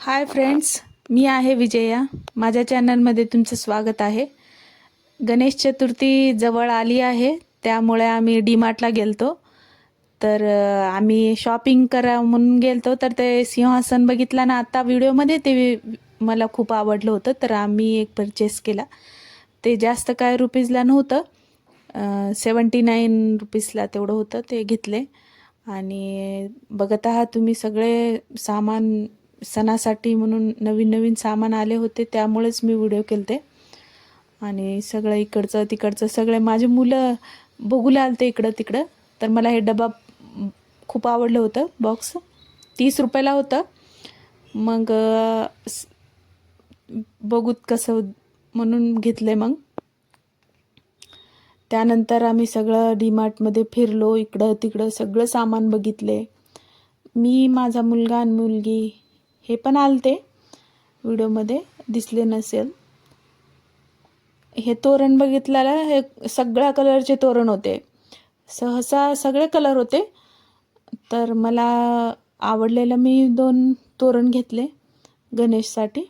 Hi friends, मी आहे विजया. माझ्या चॅनलमध्ये तुमचं स्वागत आहे. गणेश चतुर्थी जवळ आली आहे, त्यामुळे आम्ही डीमार्टला गेलतो. तर आम्ही शॉपिंग करा म्हणून गेलतो. तर ते सिंहासन बघितला ना आता व्हिडिओमध्ये, ते मला खूप आवडलं होतं. तर आम्ही एक परचेस केला. ते जास्त काय रुपीजला नव्हतं, 79 रुपीजला तेवढं होतं. ते घेतले. आणि बघत आहात तुम्ही सगळे सामान, सणासाठी म्हणून नवीन नवीन सामान आले होते, त्यामुळेच मी व्हिडिओ केलते. आणि सगळं इकडचं तिकडचं सगळे माझे मुलं बघू लागले इकडं तिकडं. तर मला हे डबा खूप आवडलं होतं. बॉक्स 30 रुपयाला होतं. मग बघूत कसं म्हणून घेतले. मग त्यानंतर आम्ही सगळं डीमार्टमध्ये फिरलो, इकडं तिकडं सगळं सामान बघितले. मी, माझा मुलगा आणि मुलगी हे पण आलते, व्हिडिओमध्ये दिसले नसेल. हे तोरण बघितलेलं, हे सगळ्या कलरचे तोरण होते. सहसा सगळे कलर होते. तर मला आवडलेलं मी 2 तोरण घेतले गणेशसाठी.